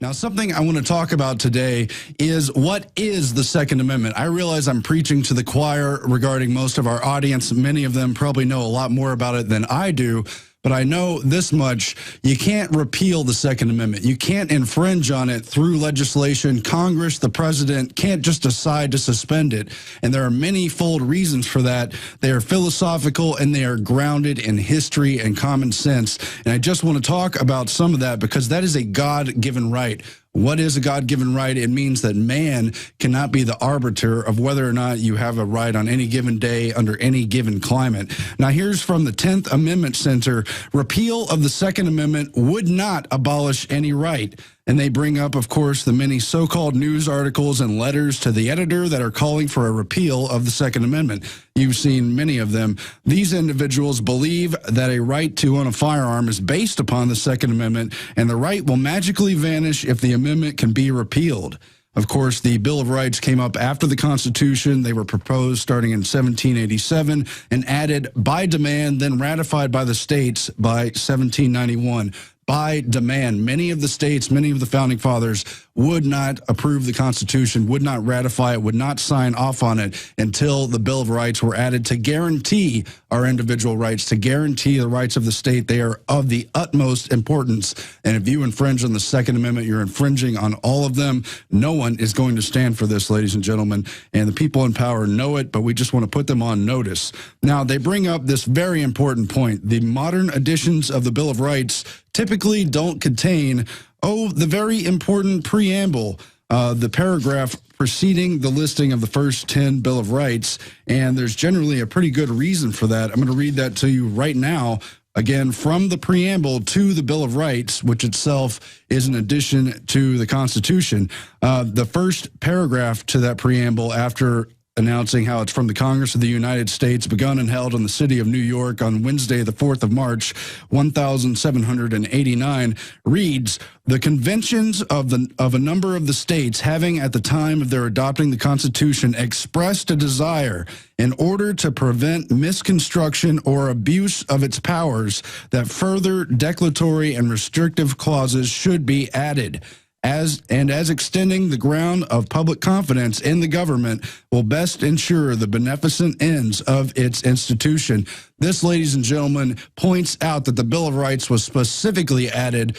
Now, something I want to talk about today is what is the Second Amendment? I realize I'm preaching to the choir regarding most of our audience. Many of them probably know a lot more about it than I do, but I know this much. You can't repeal the Second Amendment. You can't infringe on it through legislation. Congress, the president, can't just decide to suspend it. And there are many-fold reasons for that. They are philosophical and they are grounded in history and common sense. And I just want to talk about some of that because that is a God-given right. What is a God-given right? It means that man cannot be the arbiter of whether or not you have a right on any given day under any given climate. Now, here's from the 10th Amendment Center. Repeal of the Second Amendment would not abolish any right. And they bring up, of course, the many so-called news articles and letters to the editor that are calling for a repeal of the Second Amendment. You've seen many of them. These individuals believe that a right to own a firearm is based upon the Second Amendment, and the right will magically vanish if the amendment can be repealed. Of course, the Bill of Rights came up after the Constitution. They were proposed starting in 1787 and added by demand, then ratified by the states by 1791. By demand. Many of the states, many of the founding fathers would not approve the Constitution, would not ratify it, would not sign off on it until the Bill of Rights were added to guarantee our individual rights, to guarantee the rights of the state. They are of the utmost importance. And if you infringe on the Second Amendment, you're infringing on all of them. No one is going to stand for this, ladies and gentlemen. And the people in power know it, but we just want to put them on notice. Now, they bring up this very important point. The modern editions of the Bill of Rights typically don't contain, the very important preamble, the paragraph preceding the listing of the first 10 Bill of Rights, and there's generally a pretty good reason for that. I'm going to read that to you right now, again, from the preamble to the Bill of Rights, which itself is an addition to the Constitution. The first paragraph to that preamble, after announcing how it's from the Congress of the United States, begun and held in the city of New York on Wednesday, the 4th of March, 1789, reads, "The conventions of a number of the states having at the time of their adopting the Constitution expressed a desire in order to prevent misconstruction or abuse of its powers that further declaratory and restrictive clauses should be added. As extending the ground of public confidence in the government will best ensure the beneficent ends of its institution." This, ladies and gentlemen, points out that the Bill of Rights was specifically added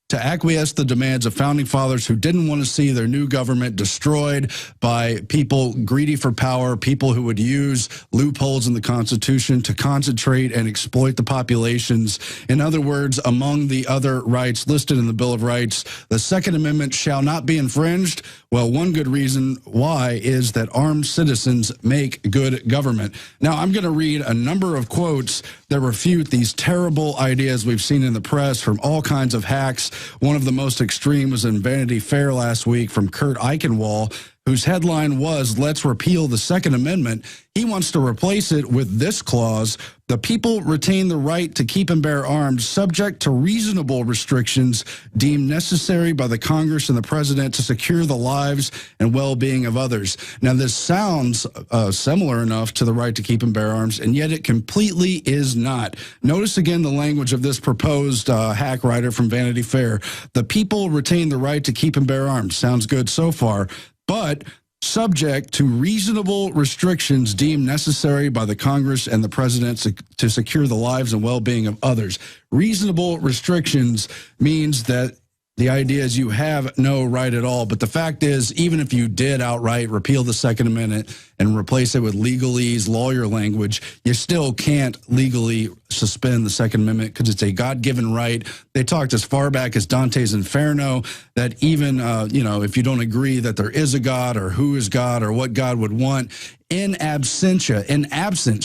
to acquiesce the demands of founding fathers who didn't want to see their new government destroyed by people greedy for power, people who would use loopholes in the Constitution to concentrate and exploit the populations. In other words, among the other rights listed in the Bill of Rights, the Second Amendment shall not be infringed. Well, one good reason why is that armed citizens make good government. Now, I'm going to read a number of quotes that refute these terrible ideas we've seen in the press from all kinds of hacks. One of the most extreme was in Vanity Fair last week from Kurt Eichenwald, whose headline was, "Let's repeal the Second Amendment." He wants to replace it with this clause: "The people retain the right to keep and bear arms subject to reasonable restrictions deemed necessary by the Congress and the President to secure the lives and well-being of others." Now, this sounds similar enough to the right to keep and bear arms, and yet it completely is not. Notice again the language of this proposed hack writer from Vanity Fair. "The people retain the right to keep and bear arms." Sounds good so far, but subject to reasonable restrictions deemed necessary by the Congress and the President to secure the lives and well-being of others. Reasonable restrictions means that the idea is you have no right at all. But the fact is, even if you did outright repeal the Second Amendment and replace it with legalese, lawyer language, you still can't legally suspend the Second Amendment because it's a God-given right. They talked as far back as Dante's Inferno that even, if you don't agree that there is a God or who is God or what God would want, in absence,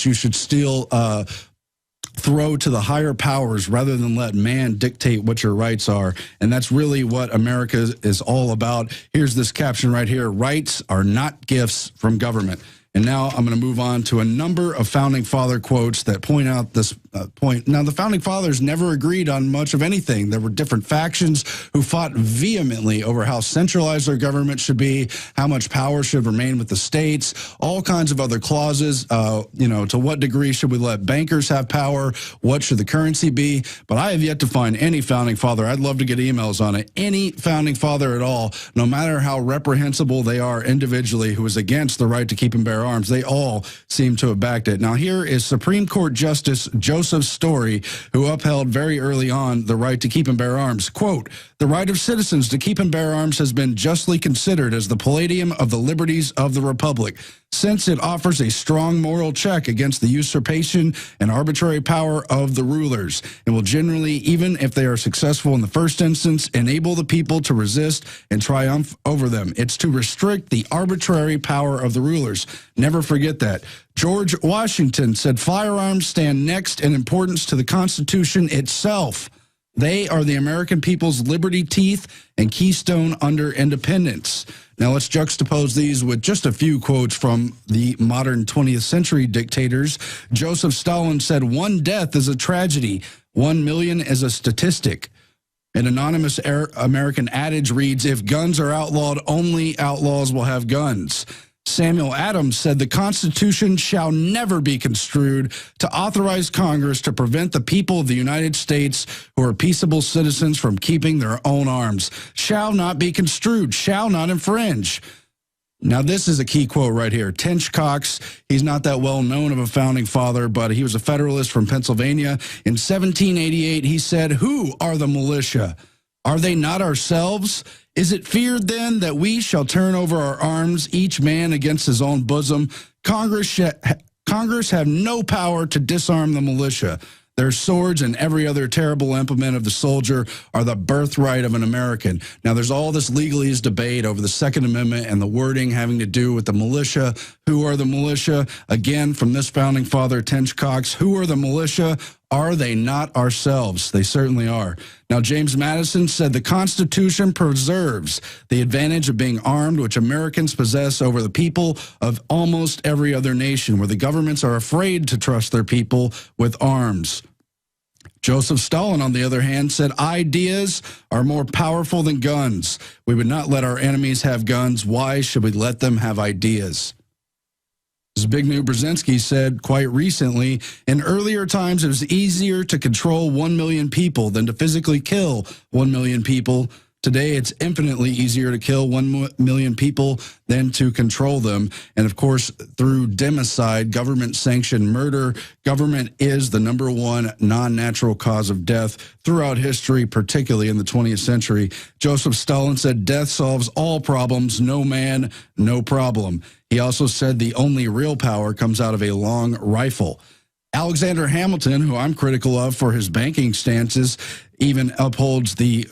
you should still throw to the higher powers rather than let man dictate what your rights are. And that's really what America is all about. Here's this caption right here: "Rights are not gifts from government." And now I'm going to move on to a number of founding father quotes that point out this point. Now, the Founding Fathers never agreed on much of anything. There were different factions who fought vehemently over how centralized our government should be, how much power should remain with the states, all kinds of other clauses. To what degree should we let bankers have power? What should the currency be? But I have yet to find any Founding Father. I'd love to get emails on it. Any Founding Father at all, no matter how reprehensible they are individually, who is against the right to keep and bear arms, they all seem to have backed it. Now, here is Supreme Court Justice Joseph Story, who upheld very early on the right to keep and bear arms. Quote, "The right of citizens to keep and bear arms has been justly considered as the palladium of the liberties of the Republic, since it offers a strong moral check against the usurpation and arbitrary power of the rulers. It will generally, even if they are successful in the first instance, enable the people to resist and triumph over them. It's to restrict the arbitrary power of the rulers." Never forget that. George Washington said firearms stand next in importance to the Constitution itself. They are the American people's liberty teeth and keystone under independence. Now let's juxtapose these with just a few quotes from the modern 20th century dictators. Joseph Stalin said, "One death is a tragedy. 1 million is a statistic." An anonymous American adage reads, "If guns are outlawed, only outlaws will have guns." Samuel Adams said, "The Constitution shall never be construed to authorize Congress to prevent the people of the United States who are peaceable citizens from keeping their own arms. Shall not be construed, shall not infringe." Now, this is a key quote right here. Tench Cox, he's not that well known of a founding father, but he was a Federalist from Pennsylvania. In 1788, he said, "Who are the militia? Are they not ourselves? Is it feared then that we shall turn over our arms, each man against his own bosom? Congress have no power to disarm the militia. Their swords and every other terrible implement of the soldier are the birthright of an American." Now, there's all this legalese debate over the Second Amendment and the wording having to do with the militia. Who are the militia? Again, from this founding father, Tench Cox, who are the militia? Are they not ourselves? They certainly are. Now, James Madison said, "The Constitution preserves the advantage of being armed, which Americans possess over the people of almost every other nation, where the governments are afraid to trust their people with arms." Joseph Stalin, on the other hand, said, "Ideas are more powerful than guns. We would not let our enemies have guns. Why should we let them have ideas?" Zbigniew Brzezinski said quite recently, "In earlier times, it was easier to control 1 million people than to physically kill 1 million people. Today, it's infinitely easier to kill 1 million people than to control them." And of course, through democide, government-sanctioned murder, government is the #1 non-natural cause of death throughout history, particularly in the 20th century. Joseph Stalin said, "Death solves all problems. No man, no problem." He also said the only real power comes out of a long rifle. Alexander Hamilton, who I'm critical of for his banking stances, even upholds the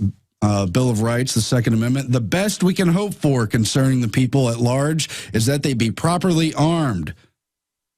Bill of Rights, the Second Amendment. "The best we can hope for concerning the people at large is that they be properly armed."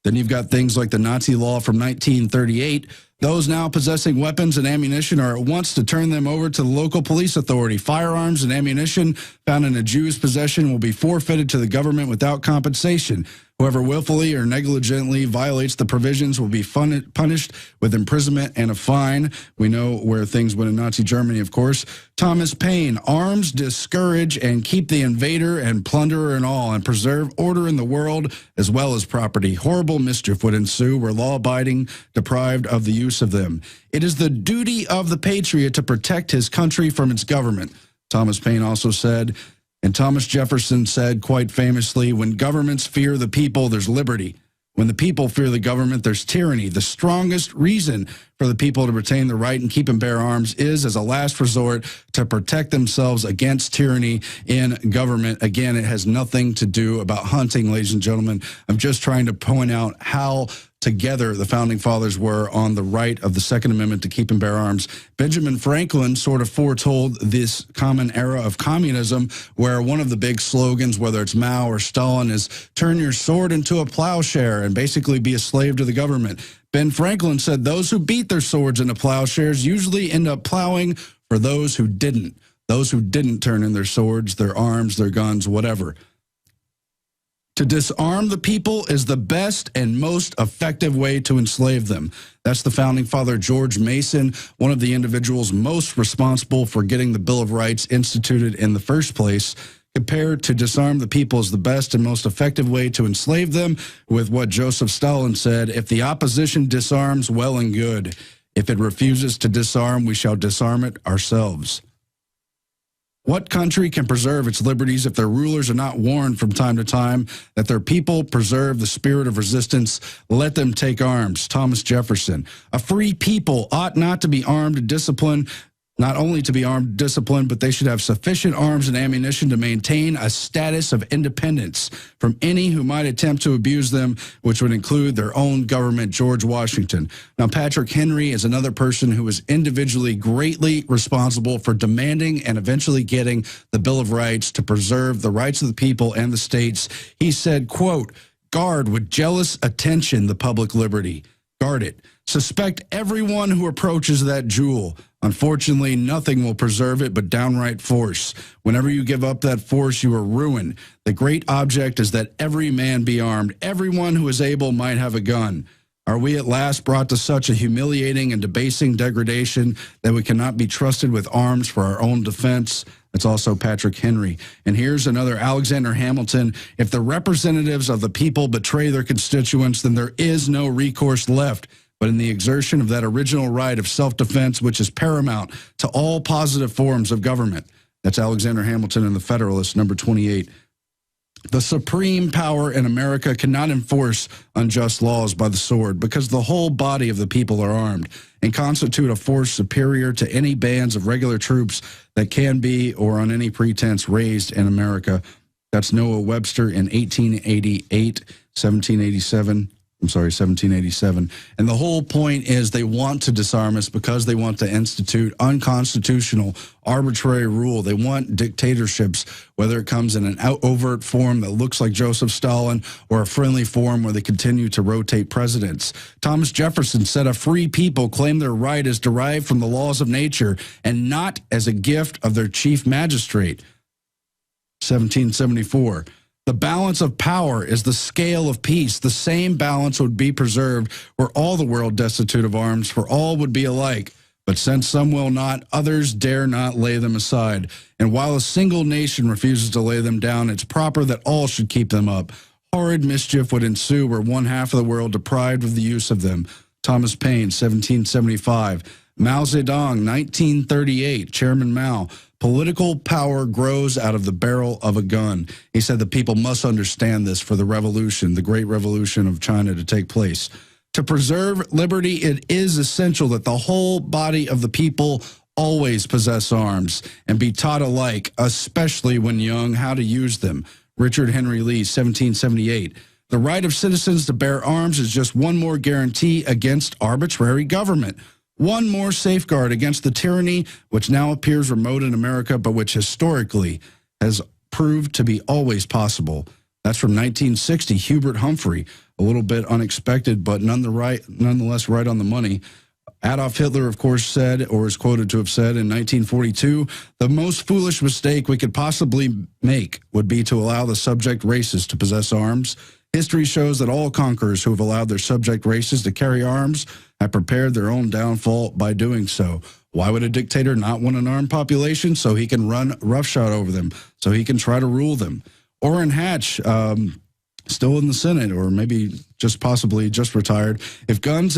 Then you've got things like the Nazi law from 1938. "Those now possessing weapons and ammunition are at once to turn them over to the local police authority. Firearms and ammunition found in a Jew's possession will be forfeited to the government without compensation. Whoever willfully or negligently violates the provisions will be punished with imprisonment and a fine." We know where things went in Nazi Germany, of course. Thomas Paine, "Arms discourage and keep the invader and plunderer in awe, and preserve order in the world as well as property. Horrible mischief would ensue were law-abiding deprived of the use of them. It is the duty of the patriot to protect his country from its government." Thomas Paine also said, and Thomas Jefferson said quite famously, "When governments fear the people, there's liberty. When the people fear the government, there's tyranny. The strongest reason for the people to retain the right and keep and bear arms is, as a last resort, to protect themselves against tyranny in government." Again, it has nothing to do about hunting, ladies and gentlemen. I'm just trying to point out how together the Founding Fathers were on the right of the Second Amendment to keep and bear arms. Benjamin Franklin sort of foretold this common era of communism, where one of the big slogans, whether it's Mao or Stalin, is "turn your sword into a plowshare" and basically be a slave to the government. Ben Franklin said those who beat their swords into plowshares usually end up plowing for those who didn't turn in their swords, their arms, their guns, whatever. To disarm the people is the best and most effective way to enslave them. That's the founding father George Mason, one of the individuals most responsible for getting the Bill of Rights instituted in the first place. Compared to disarm the people is the best and most effective way to enslave them, with what Joseph Stalin said, if the opposition disarms, well and good. If it refuses to disarm, we shall disarm it ourselves. What country can preserve its liberties if their rulers are not warned from time to time that their people preserve the spirit of resistance? Let them take arms. Thomas Jefferson. A free people ought not to be armed and disciplined, not only to be armed and disciplined, but they should have sufficient arms and ammunition to maintain a status of independence from any who might attempt to abuse them, which would include their own government, George Washington. Now, Patrick Henry is another person who was individually greatly responsible for demanding and eventually getting the Bill of Rights to preserve the rights of the people and the states. He said, quote, "Guard with jealous attention the public liberty. Guard it. Suspect everyone who approaches that jewel. Unfortunately, nothing will preserve it but downright force. Whenever you give up that force, you are ruined. The great object is that every man be armed. Everyone who is able might have a gun. Are we at last brought to such a humiliating and debasing degradation that we cannot be trusted with arms for our own defense?" That's also Patrick Henry. And here's another Alexander Hamilton. If the representatives of the people betray their constituents, then there is no recourse left but in the exertion of that original right of self-defense, which is paramount to all positive forms of government. That's Alexander Hamilton in the Federalist, number 28. The supreme power in America cannot enforce unjust laws by the sword because the whole body of the people are armed and constitute a force superior to any bands of regular troops that can be or on any pretense raised in America. That's Noah Webster in 1787. And the whole point is they want to disarm us because they want to institute unconstitutional, arbitrary rule. They want dictatorships, whether it comes in an overt form that looks like Joseph Stalin or a friendly form where they continue to rotate presidents. Thomas Jefferson said a free people claim their right is derived from the laws of nature and not as a gift of their chief magistrate. 1774. The balance of power is the scale of peace. The same balance would be preserved were all the world destitute of arms, for all would be alike. But since some will not, others dare not lay them aside. And while a single nation refuses to lay them down, it's proper that all should keep them up. Horrid mischief would ensue were one half of the world deprived of the use of them. Thomas Paine, 1775. Mao Zedong, 1938. Chairman Mao. Political power grows out of the barrel of a gun. He said the people must understand this for the revolution, the great revolution of China to take place. To preserve liberty, it is essential that the whole body of the people always possess arms and be taught alike, especially when young, how to use them. Richard Henry Lee, 1778. The right of citizens to bear arms is just one more guarantee against arbitrary government. One more safeguard against the tyranny which now appears remote in America, but which historically has proved to be always possible. That's from 1960, Hubert Humphrey. A little bit unexpected, but nonetheless right on the money. Adolf Hitler, of course, said, or is quoted to have said in 1942, the most foolish mistake we could possibly make would be to allow the subject races to possess arms. History shows that all conquerors who have allowed their subject races to carry arms have prepared their own downfall by doing so. Why would a dictator not want an armed population? So he can run roughshod over them, so he can try to rule them. Orrin Hatch, still in the Senate, or maybe possibly just retired. If gun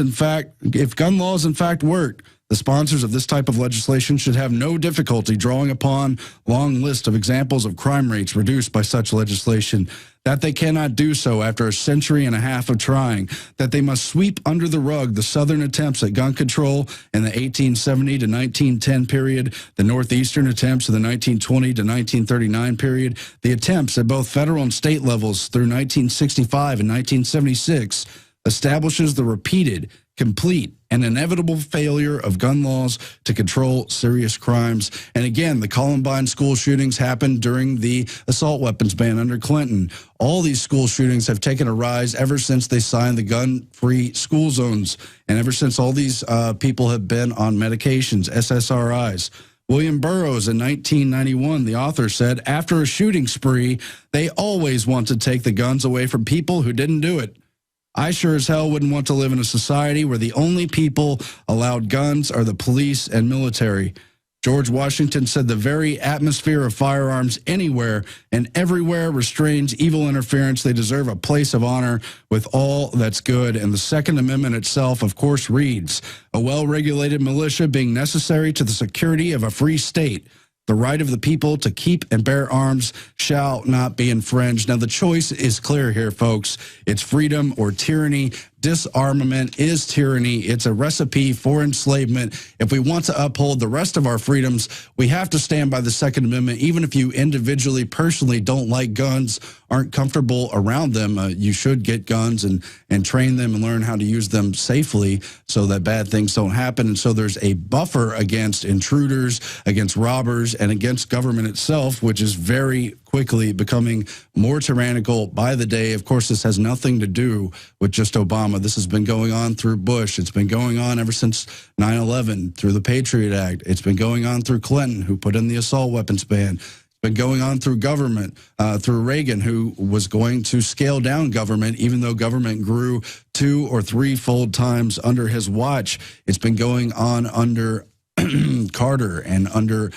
laws in fact worked, the sponsors of this type of legislation should have no difficulty drawing upon a long list of examples of crime rates reduced by such legislation. That they cannot do so after a century and a half of trying, that they must sweep under the rug the Southern attempts at gun control in the 1870 to 1910 period, the Northeastern attempts in the 1920 to 1939 period, the attempts at both federal and state levels through 1965 and 1976, establishes the repeated, complete, and inevitable failure of gun laws to control serious crimes. And again, the Columbine school shootings happened during the assault weapons ban under Clinton. All these school shootings have taken a rise ever since they signed the gun-free school zones, and ever since all these people have been on medications, SSRIs. William Burroughs in 1991, the author said, after a shooting spree, they always want to take the guns away from people who didn't do it. I sure as hell wouldn't want to live in a society where the only people allowed guns are the police and military. George Washington said the very atmosphere of firearms anywhere and everywhere restrains evil interference. They deserve a place of honor with all that's good. And the Second Amendment itself, of course, reads, a well-regulated militia being necessary to the security of a free state. The right of the people to keep and bear arms shall not be infringed. Now, the choice is clear here, folks. It's freedom or tyranny. Disarmament is tyranny. It's a recipe for enslavement. If we want to uphold the rest of our freedoms, we have to stand by the Second Amendment. Even if you individually, personally don't like guns, aren't comfortable around them, you should get guns and train them and learn how to use them safely so that bad things don't happen. And so there's a buffer against intruders, against robbers, and against government itself, which is very quickly becoming more tyrannical by the day. Of course, this has nothing to do with just Obama. This has been going on through Bush. It's been going on ever since 9/11 through the Patriot Act. It's been going on through Clinton, who put in the assault weapons ban. It's been going on through government, through Reagan, who was going to scale down government, even though government grew 2 or 3-fold times under his watch. It's been going on under Carter and under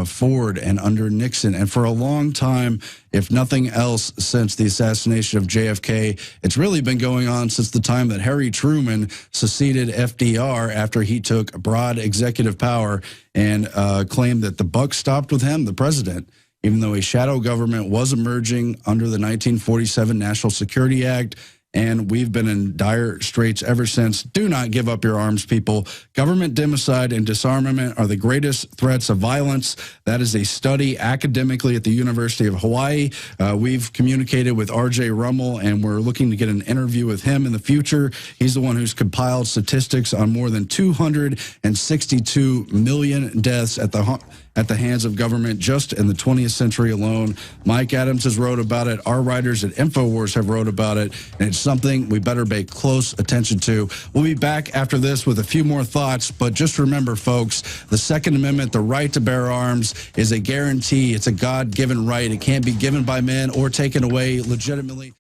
Ford and under Nixon. And for a long time, if nothing else, since the assassination of JFK, it's really been going on since the time that Harry Truman succeeded FDR after he took broad executive power and claimed that the buck stopped with him, the president, even though a shadow government was emerging under the 1947 National Security Act. And we've been in dire straits ever since. Do not give up your arms, people. Government democide and disarmament are the greatest threats of violence. That is a study academically at the University of Hawaii. We've communicated with R.J. Rummel, and we're looking to get an interview with him in the future. He's the one who's compiled statistics on more than 262 million deaths at the hands of government just in the 20th century alone. Mike Adams has wrote about it. Our writers at InfoWars have wrote about it, and it's something we better pay close attention to. We'll be back after this with a few more thoughts, but just remember, folks, the Second Amendment, the right to bear arms, is a guarantee. It's a God-given right. It can't be given by men or taken away legitimately.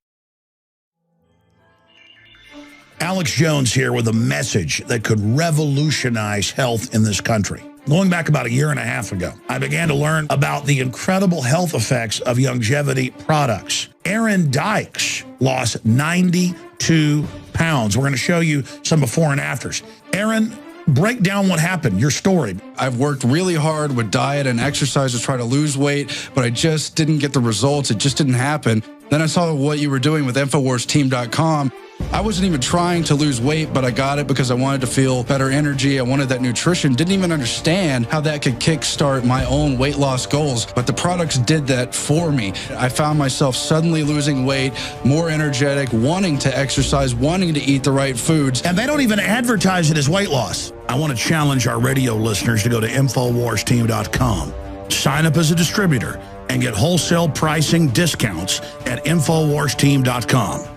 Alex Jones here with a message that could revolutionize health in this country. Going back about 1.5 years ago, I began to learn about the incredible health effects of longevity products. Aaron Dykes lost 92 pounds. We're going to show you some before and afters. Aaron, break down what happened, your story. I've worked really hard with diet and exercise to try to lose weight, but I just didn't get the results. It just didn't happen. Then I saw what you were doing with InfoWarsTeam.com. I wasn't even trying to lose weight, but I got it because I wanted to feel better energy. I wanted that nutrition. Didn't even understand how that could kickstart my own weight loss goals, but the products did that for me. I found myself suddenly losing weight, more energetic, wanting to exercise, wanting to eat the right foods. And they don't even advertise it as weight loss. I want to challenge our radio listeners to go to InfoWarsTeam.com, sign up as a distributor, and get wholesale pricing discounts at InfoWarsTeam.com.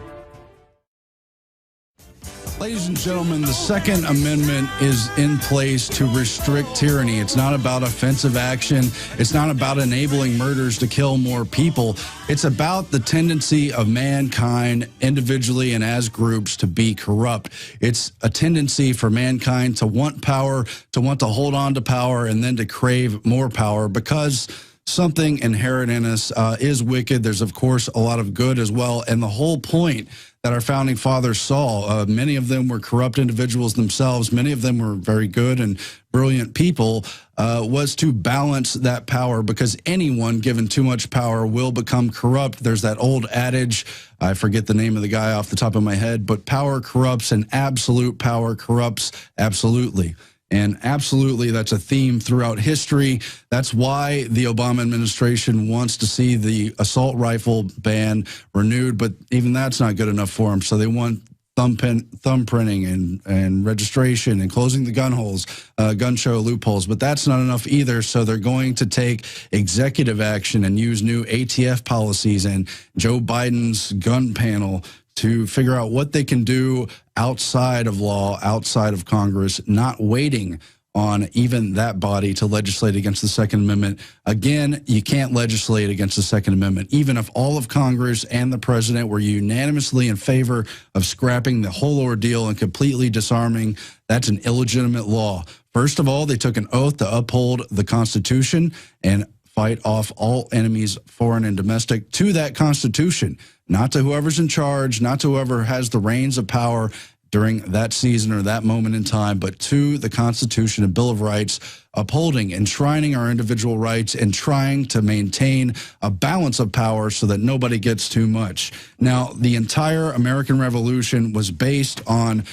Ladies and gentlemen, the Second Amendment is in place to restrict tyranny. It's not about offensive action. It's not about enabling murders to kill more people. It's about the tendency of mankind individually and as groups to be corrupt. It's a tendency for mankind to want power, to want to hold on to power, and then to crave more power because something inherent in us is wicked. There's, of course, a lot of good as well. And the whole point that our founding fathers saw, many of them were corrupt individuals themselves, many of them were very good and brilliant people, was to balance that power, because anyone given too much power will become corrupt. There's that old adage, I forget the name of the guy off the top of my head, but power corrupts and absolute power corrupts absolutely. And absolutely, that's a theme throughout history. That's why the Obama administration wants to see the assault rifle ban renewed, but even that's not good enough for them. So they want thumbprinting and registration and closing the gun show loopholes, but that's not enough either. So they're going to take executive action and use new ATF policies and Joe Biden's gun panel to figure out what they can do outside of law, outside of Congress, not waiting on even that body to legislate against the Second Amendment. Again, you can't legislate against the Second Amendment. Even if all of Congress and the president were unanimously in favor of scrapping the whole ordeal and completely disarming, that's an illegitimate law. First of all, they took an oath to uphold the Constitution and fight off all enemies, foreign and domestic, to that Constitution, not to whoever's in charge, not to whoever has the reins of power during that season or that moment in time, but to the Constitution and Bill of Rights, upholding, enshrining our individual rights and trying to maintain a balance of power so that nobody gets too much. Now, the entire American Revolution was based on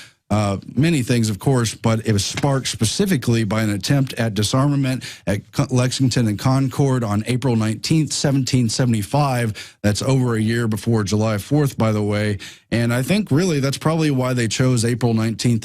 many things, of course, but it was sparked specifically by an attempt at disarmament at Lexington and Concord on April 19th, 1775. That's over a year before July 4th, by the way. And I think really that's probably why they chose April 19th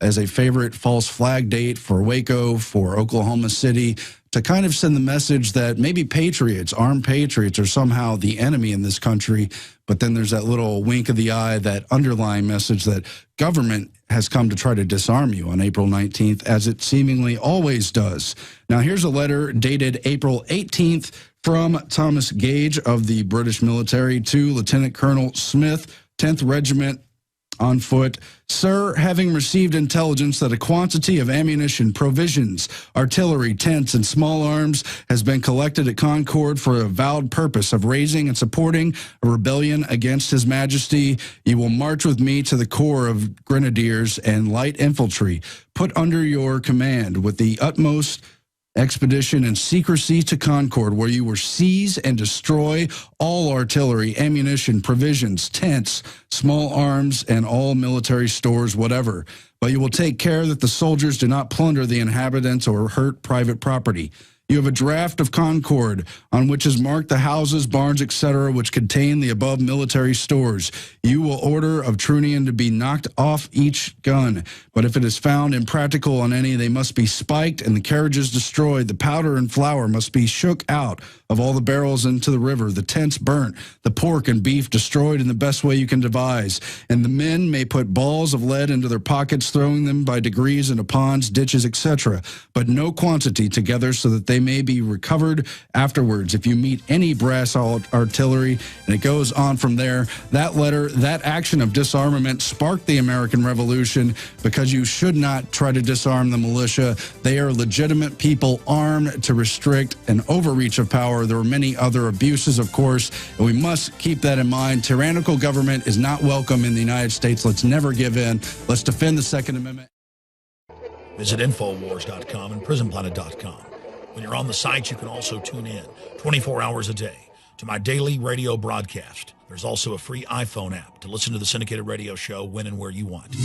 as a favorite false flag date for Waco, for Oklahoma City, to kind of send the message that maybe patriots, armed patriots, are somehow the enemy in this country. But then there's that little wink of the eye, that underlying message that government has come to try to disarm you on April 19th, as it seemingly always does. Now, here's a letter dated April 18th from Thomas Gage of the British military to Lieutenant Colonel Smith, 10th Regiment on foot. Sir, having received intelligence that a quantity of ammunition, provisions, artillery, tents, and small arms has been collected at Concord for a avowed purpose of raising and supporting a rebellion against His Majesty, you will march with me to the corps of grenadiers and light infantry, put under your command with the utmost expedition and secrecy to Concord, where you will seize and destroy all artillery, ammunition, provisions, tents, small arms, and all military stores, whatever. But you will take care that the soldiers do not plunder the inhabitants or hurt private property. You have a draft of Concord on which is marked the houses, barns, etc., which contain the above military stores. You will order of Trunion to be knocked off each gun, but if it is found impractical on any, they must be spiked and the carriages destroyed. The powder and flour must be shook out of all the barrels into the river, the tents burnt, the pork and beef destroyed in the best way you can devise. And the men may put balls of lead into their pockets, throwing them by degrees into ponds, ditches, etc., but no quantity together, so that they may be recovered afterwards. If you meet any brass artillery, and it goes on from there. That letter, that action of disarmament sparked the American Revolution, because you should not try to disarm the militia. They are legitimate people armed to restrict an overreach of power. There were many other abuses, of course, and we must keep that in mind. Tyrannical government is not welcome in the United States. Let's never give in. Let's defend the Second Amendment. Visit Infowars.com and PrisonPlanet.com. When you're on the site, you can also tune in 24 hours a day to my daily radio broadcast. There's also a free iPhone app to listen to the syndicated radio show when and where you want.